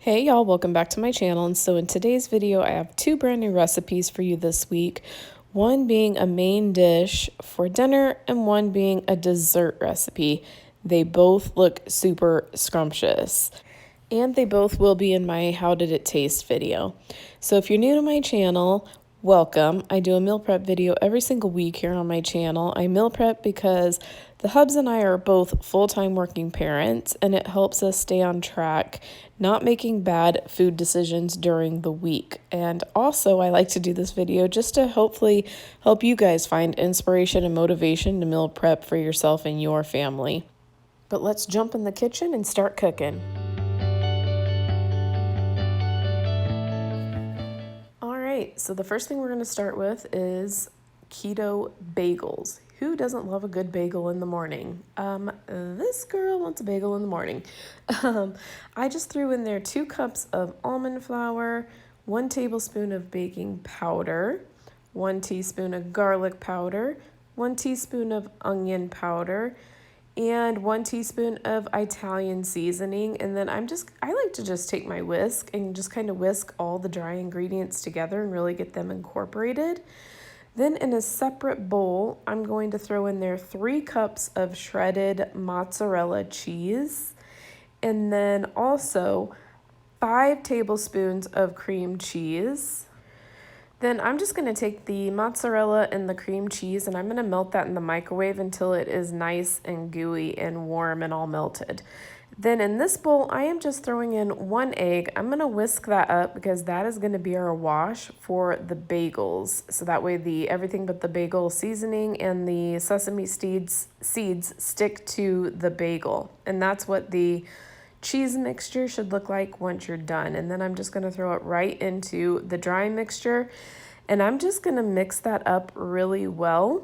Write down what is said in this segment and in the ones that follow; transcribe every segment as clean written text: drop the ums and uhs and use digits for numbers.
Hey y'all, welcome back to my channel. And so in today's video, I have two brand new recipes for you this week. One being a main dish for dinner and one being a dessert recipe. They both look super scrumptious. And they both will be in my How Did It Taste video. So if you're new to my channel, welcome. I do a meal prep video every single week here on my channel. I meal prep because the hubs and I are both full-time working parents, and it helps us stay on track, not making bad food decisions during the week. And also, I like to do this video just to hopefully help you guys find inspiration and motivation to meal prep for yourself and your family. But let's jump in the kitchen and start cooking. So the first thing we're going to start with is keto bagels. Who doesn't love a good bagel in the morning? This girl wants a bagel in the morning. I just threw in there 2 cups of almond flour, 1 tablespoon of baking powder, 1 teaspoon of garlic powder, 1 teaspoon of onion powder, and 1 teaspoon of Italian seasoning. And then I like to just take my whisk and just kind of whisk all the dry ingredients together and really get them incorporated. Then in a separate bowl, I'm going to throw in there 3 cups of shredded mozzarella cheese, and then also 5 tablespoons of cream cheese. Then I'm just going to take the mozzarella and the cream cheese and I'm going to melt that in the microwave until it is nice and gooey and warm and all melted. Then in this bowl, I am just throwing in 1 egg. I'm going to whisk that up because that is going to be our wash for the bagels. So that way the everything but the bagel seasoning and the sesame seeds stick to the bagel. And that's what the cheese mixture should look like once you're done. And then I'm just going to throw it right into the dry mixture, and I'm just going to mix that up really well.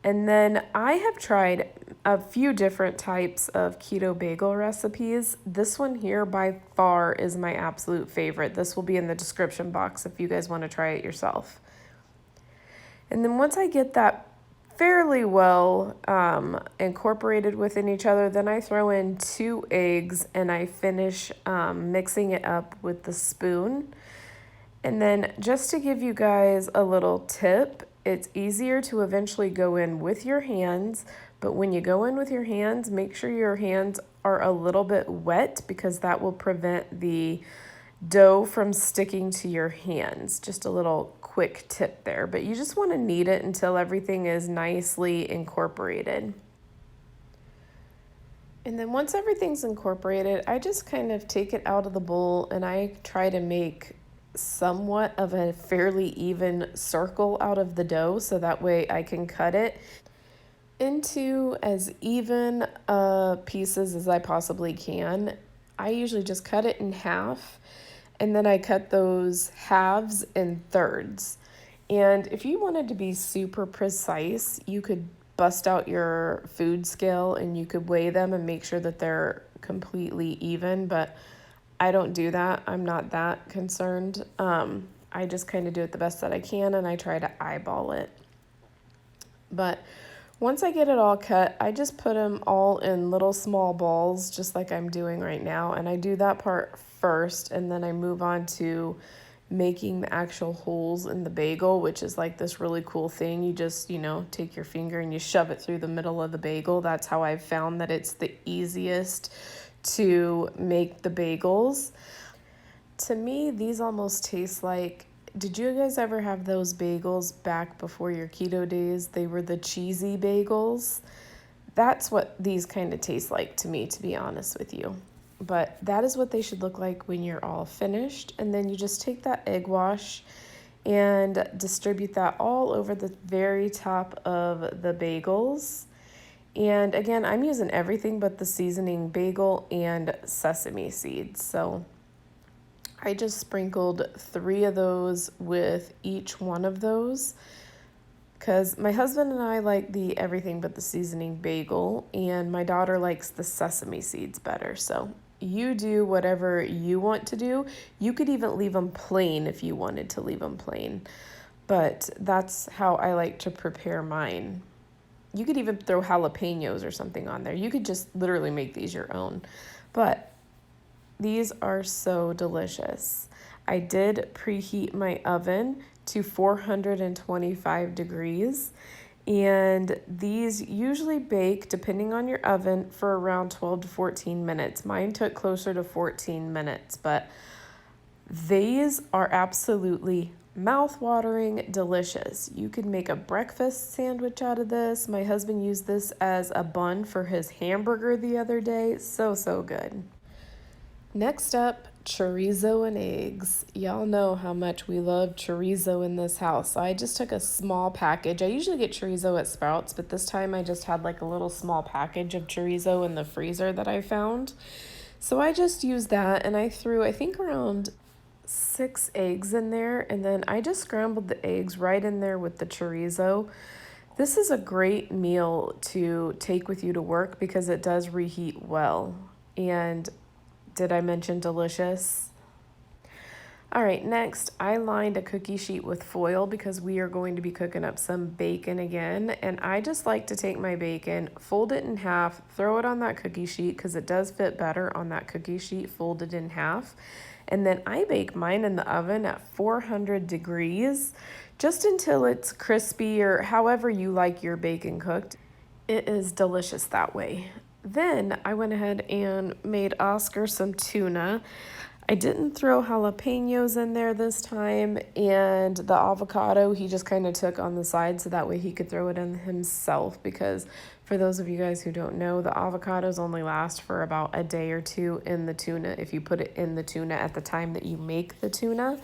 And then I have tried a few different types of keto bagel recipes. This one here by far is my absolute favorite. This will be in the description box if you guys want to try it yourself. And then once I get that fairly well incorporated within each other, then I throw in 2 eggs and I finish mixing it up with the spoon. And then just to give you guys a little tip, it's easier to eventually go in with your hands, but when you go in with your hands, make sure your hands are a little bit wet because that will prevent the dough from sticking to your hands. Just a little quick tip there, but you just want to knead it until everything is nicely incorporated. And then once everything's incorporated, I just kind of take it out of the bowl and I try to make somewhat of a fairly even circle out of the dough so that way I can cut it into as even pieces as I possibly can. I usually just cut it in half, and then I cut those halves in thirds. And if you wanted to be super precise, you could bust out your food scale and you could weigh them and make sure that they're completely even, but I don't do that. I'm not that concerned. I just kind of do it the best that I can and I try to eyeball it. But once I get it all cut, I just put them all in little small balls, just like I'm doing right now. And I do that part first, and then I move on to making the actual holes in the bagel, which is like this really cool thing. You just, take your finger and you shove it through the middle of the bagel. That's how I've found that it's the easiest to make the bagels. To me, these almost taste like, did you guys ever have those bagels back before your keto days? They were the cheesy bagels. That's what these kind of taste like to me, to be honest with you. But that is what they should look like when you're all finished. And then you just take that egg wash and distribute that all over the very top of the bagels. And again, I'm using everything but the seasoning bagel and sesame seeds. So I just sprinkled 3 of those with each one of those because my husband and I like the everything but the seasoning bagel, and my daughter likes the sesame seeds better. So you do whatever you want to do. You could even leave them plain if you wanted to leave them plain, but that's how I like to prepare mine. You could even throw jalapenos or something on there. You could just literally make these your own. But These are so delicious. I did preheat my oven to 425 degrees, and these usually bake, depending on your oven, for around 12 to 14 minutes. Mine took closer to 14 minutes, but these are absolutely mouth-watering delicious. You could make a breakfast sandwich out of this. My husband used this as a bun for his hamburger the other day. So good. Next up, chorizo and eggs. Y'all know how much we love chorizo in this house. So I just took a small package. I usually get chorizo at Sprouts, but this time I just had like a little small package of chorizo in the freezer that I found. So I just used that, and I threw, I think, around 6 eggs in there, and then I just scrambled the eggs right in there with the chorizo. This is a great meal to take with you to work because it does reheat well. And did I mention delicious? All right, next, I lined a cookie sheet with foil because we are going to be cooking up some bacon again. And I just like to take my bacon, fold it in half, throw it on that cookie sheet because it does fit better on that cookie sheet folded in half. And then I bake mine in the oven at 400 degrees just until it's crispy or however you like your bacon cooked. It is delicious that way. Then I went ahead and made Oscar some tuna. I didn't throw jalapenos in there this time, and the avocado he just kind of took on the side so that way he could throw it in himself, because for those of you guys who don't know, the avocados only last for about a day or two in the tuna if you put it in the tuna at the time that you make the tuna.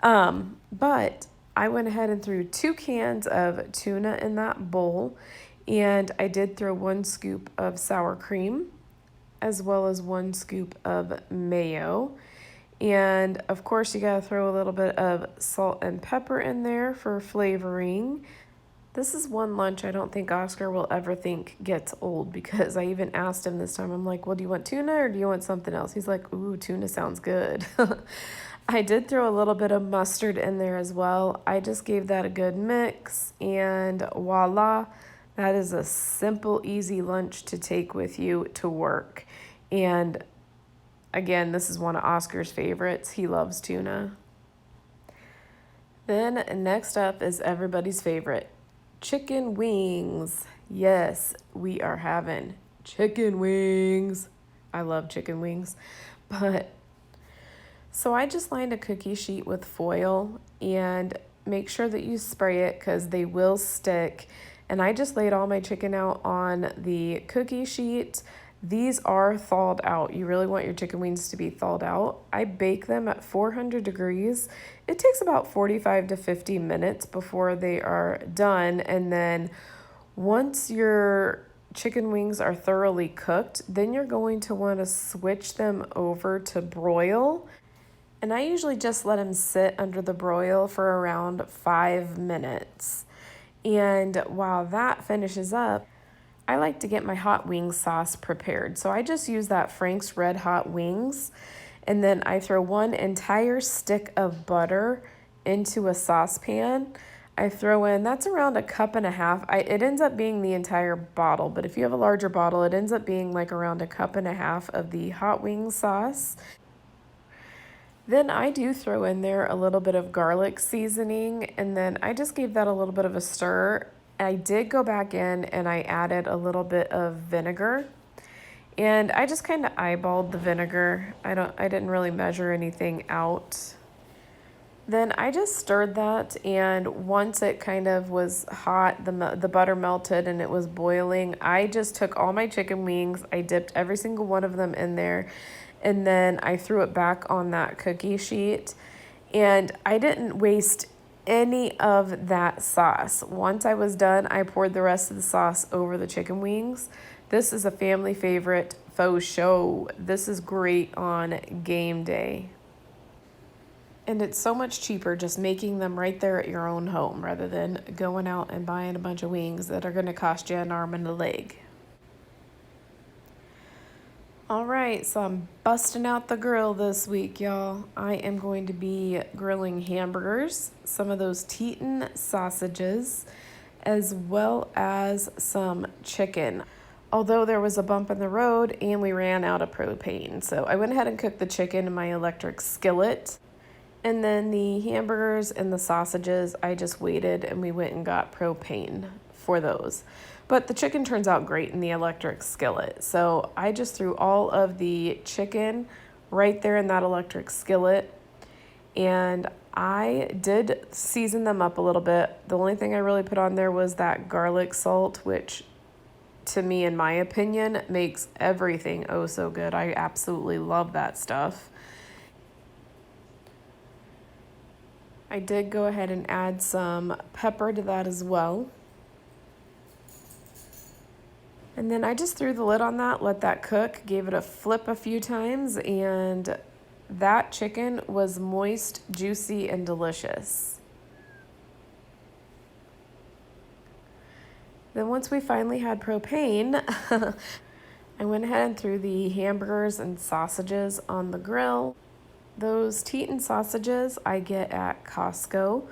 But I went ahead and threw 2 cans of tuna in that bowl, and I did throw 1 scoop of sour cream as well as 1 scoop of mayo. And of course, you gotta throw a little bit of salt and pepper in there for flavoring. This is one lunch I don't think Oscar will ever think gets old, because I even asked him this time, I'm like, well, do you want tuna or do you want something else? He's like, ooh, tuna sounds good. I did throw a little bit of mustard in there as well. I just gave that a good mix, and voila, that is a simple, easy lunch to take with you to work. And again, this is one of Oscar's favorites. He loves tuna. Then next up is everybody's favorite, chicken wings. Yes, we are having chicken wings. I love chicken wings. So I just lined a cookie sheet with foil, and make sure that you spray it because they will stick. And I just laid all my chicken out on the cookie sheet. These are thawed out. You really want your chicken wings to be thawed out. I bake them at 400 degrees. It takes about 45 to 50 minutes before they are done. And then once your chicken wings are thoroughly cooked, then you're going to want to switch them over to broil. And I usually just let them sit under the broil for around 5 minutes. And while that finishes up, I like to get my hot wing sauce prepared. So I just use that Frank's Red Hot Wings, and then I throw 1 entire stick of butter into a saucepan. I throw in, that's around a cup and a half. It ends up being the entire bottle, but if you have a larger bottle, it ends up being like around a cup and a half of the hot wing sauce. Then I do throw in there a little bit of garlic seasoning, and then I just gave that a little bit of a stir. I did go back in and I added a little bit of vinegar, and I just kind of eyeballed the vinegar. I didn't really measure anything out. Then I just stirred that, and once it kind of was hot, the butter melted and it was boiling, I just took all my chicken wings, I dipped every single one of them in there, and then I threw it back on that cookie sheet, and I didn't waste any of that sauce. Once I was done, I poured the rest of the sauce over the chicken wings. This is a family favorite faux show. This is great on game day. And it's so much cheaper just making them right there at your own home rather than going out and buying a bunch of wings that are going to cost you an arm and a leg. All right, so I'm busting out the grill this week, y'all. I am going to be grilling hamburgers, some of those Teton sausages, as well as some chicken. although there was a bump in the road and we ran out of propane. So I went ahead and cooked the chicken in my electric skillet. And then the hamburgers and the sausages, I just waited and we went and got propane for those. But the chicken turns out great in the electric skillet. So I just threw all of the chicken right there in that electric skillet. And I did season them up a little bit. The only thing I really put on there was that garlic salt, which to me, in my opinion, makes everything oh so good. I absolutely love that stuff. I did go ahead and add some pepper to that as well. And then I just threw the lid on that, let that cook, gave it a flip a few times, and that chicken was moist, juicy, and delicious. Then once we finally had propane, I went ahead and threw the hamburgers and sausages on the grill. Those Teton sausages I get at Costco.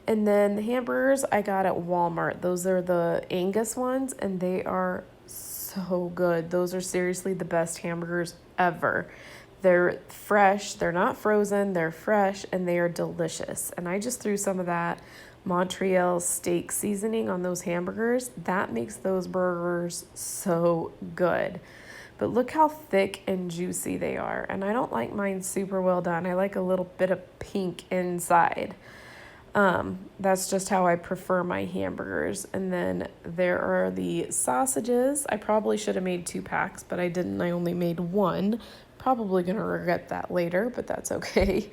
And then the hamburgers I got at Walmart. Those are the Angus ones, and they are so good. Those are seriously the best hamburgers ever. They're fresh, they're not frozen, they're fresh, and they are delicious. And I just threw some of that Montreal steak seasoning on those hamburgers. That makes those burgers so good. But look how thick and juicy they are. And I don't like mine super well done. I like a little bit of pink inside. That's just how I prefer my hamburgers. And then there are the sausages. I probably should have made 2 packs, but I didn't. I only made 1. Probably gonna regret that later, but that's okay.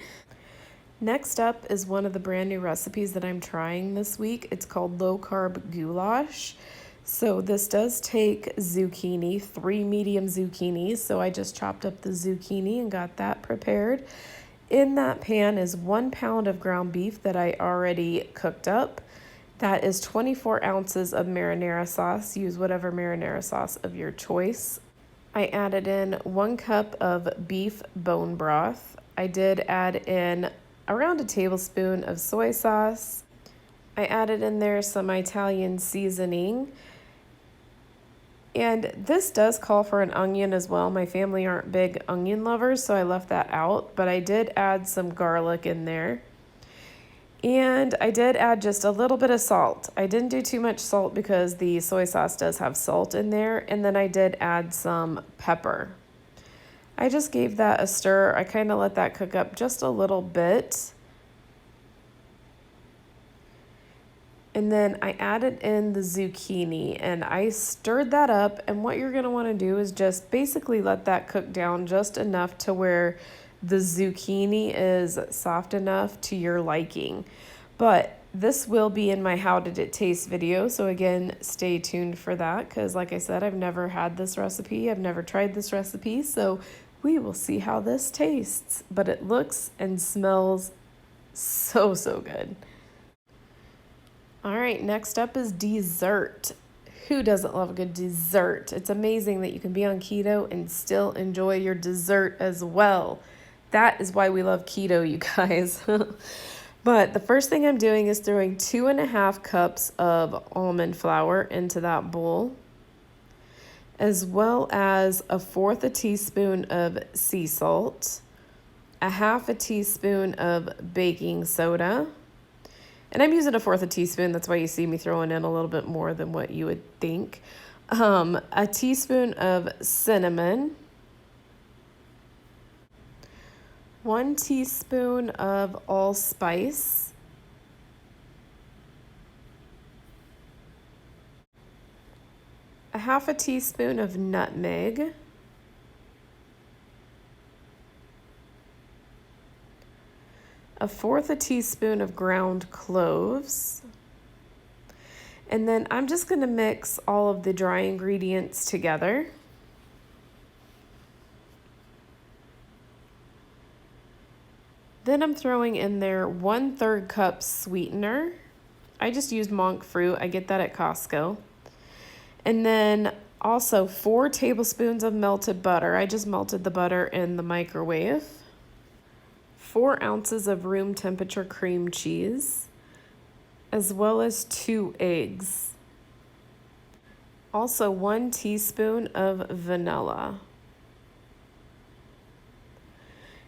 Next up is one of the brand new recipes that I'm trying this week. It's called Low Karb Goulash. So this does take zucchini, 3 medium zucchinis. So I just chopped up the zucchini and got that prepared. In that pan is 1 pound of ground beef that I already cooked up. That is 24 ounces of marinara sauce. Use whatever marinara sauce of your choice. I added in 1 cup of beef bone broth. I did add in around a tablespoon of soy sauce. I added in there some Italian seasoning. And this does call for an onion as well. My family aren't big onion lovers, so I left that out. But I did add some garlic in there. And I did add just a little bit of salt. I didn't do too much salt because the soy sauce does have salt in there. And then I did add some pepper. I just gave that a stir. I kind of let that cook up just a little bit. And then I added in the zucchini and I stirred that up. And what you're going to want to do is just basically let that cook down just enough to where the zucchini is soft enough to your liking. But this will be in my How Did It Taste video. So again, stay tuned for that because like I said, I've never had this recipe. I've never tried this recipe. So we will see how this tastes. But it looks and smells so good. All right, next up is dessert. Who doesn't love a good dessert? It's amazing that you can be on keto and still enjoy your dessert as well. That is why we love keto, you guys. But the first thing I'm doing is throwing 2.5 cups of almond flour into that bowl, as well as 1/4 teaspoon of sea salt, 1/2 teaspoon of baking soda. And I'm using 1/4 teaspoon. That's why you see me throwing in a little bit more than what you would think. A teaspoon of cinnamon. 1 teaspoon of allspice. 1/2 teaspoon of nutmeg. 1/4 teaspoon of ground cloves. And then I'm just going to mix all of the dry ingredients together. Then I'm throwing in there 1/3 cup sweetener. I just used monk fruit. I get that at Costco. And then also 4 tablespoons of melted butter. I just melted the butter in the microwave. 4 ounces of room temperature cream cheese, as well as 2 eggs. Also 1 teaspoon of vanilla.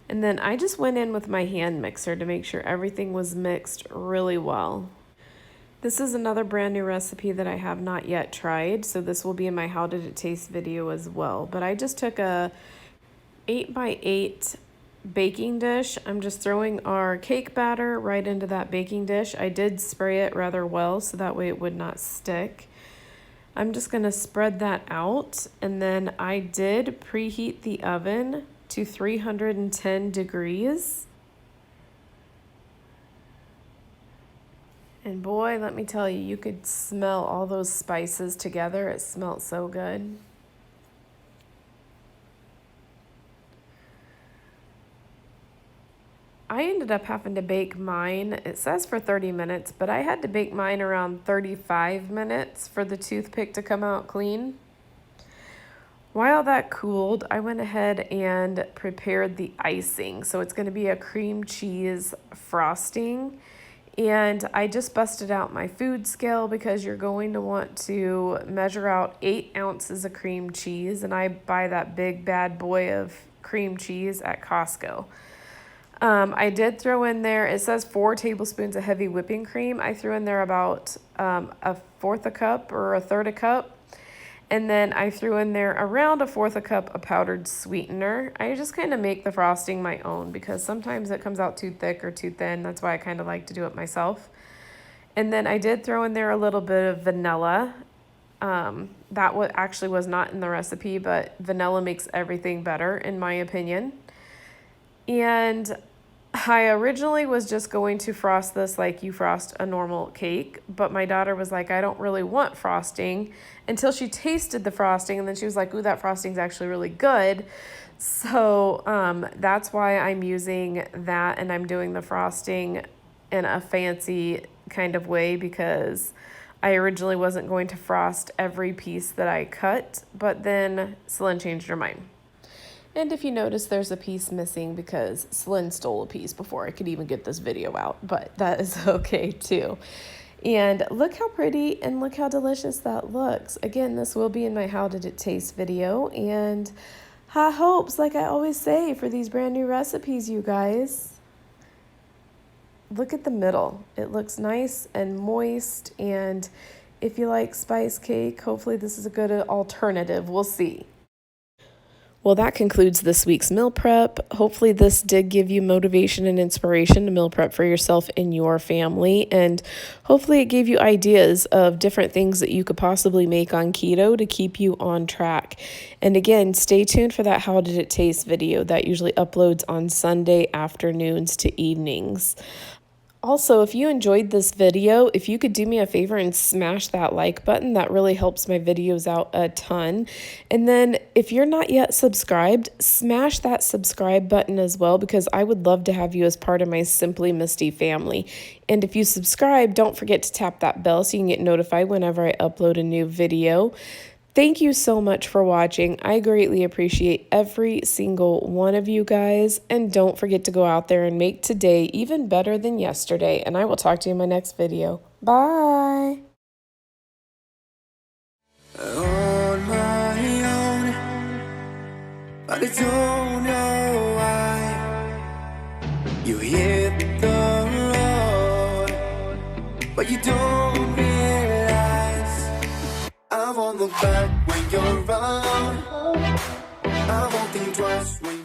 And then I just went in with my hand mixer to make sure everything was mixed really well. This is another brand new recipe that I have not yet tried, so this will be in my How Did It Taste video as well. But I just took a 8x8 baking dish. I'm just throwing our cake batter right into that baking dish. I did spray it rather well so that way it would not stick. I'm just gonna spread that out, and then I did preheat the oven to 310 degrees. And boy, let me tell you, you could smell all those spices together. It smelled so good. I ended up having to bake mine, it says for 30 minutes, but I had to bake mine around 35 minutes for the toothpick to come out clean. While that cooled, I went ahead and prepared the icing. So it's going to be a cream cheese frosting. And I just busted out my food scale because you're going to want to measure out 8 ounces of cream cheese. And I buy that big bad boy of cream cheese at Costco. I did throw in there, it says 4 tablespoons of heavy whipping cream. I threw in there about a fourth a cup or a third a cup. And then I threw in there around a fourth a cup of powdered sweetener. I just kind of make the frosting my own because sometimes it comes out too thick or too thin. That's why I kind of like to do it myself. And then I did throw in there a little bit of vanilla. That actually was not in the recipe, but vanilla makes everything better in my opinion. And I originally was just going to frost this like you frost a normal cake, but my daughter was like, I don't really want frosting, until she tasted the frosting, and then she was like, ooh, that frosting's actually really good. So that's why I'm using that, and I'm doing the frosting in a fancy kind of way because I originally wasn't going to frost every piece that I cut, but then Celine changed her mind. And if you notice, there's a piece missing because Celine stole a piece before I could even get this video out, but that is okay too. And look how pretty and look how delicious that looks. Again, this will be in my How Did It Taste video, and high hopes, like I always say, for these brand new recipes, you guys. Look at the middle. It looks nice and moist, and if you like spice cake, hopefully this is a good alternative. We'll see. Well, that concludes this week's meal prep. Hopefully this did give you motivation and inspiration to meal prep for yourself and your family. And hopefully it gave you ideas of different things that you could possibly make on keto to keep you on track. And again, stay tuned for that How Did It Taste video that usually uploads on Sunday afternoons to evenings. Also, if you enjoyed this video, if you could do me a favor and smash that like button, that really helps my videos out a ton. And then if you're not yet subscribed, smash that subscribe button as well, because I would love to have you as part of my Simply Misty family. And if you subscribe, don't forget to tap that bell so you can get notified whenever I upload a new video. Thank you so much for watching. I greatly appreciate every single one of you guys. And don't forget to go out there and make today even better than yesterday. And I will talk to you in my next video. Bye. On my own, but I don't know why you hit the road, but you don't realize I won't look back when you're around. I won't think twice when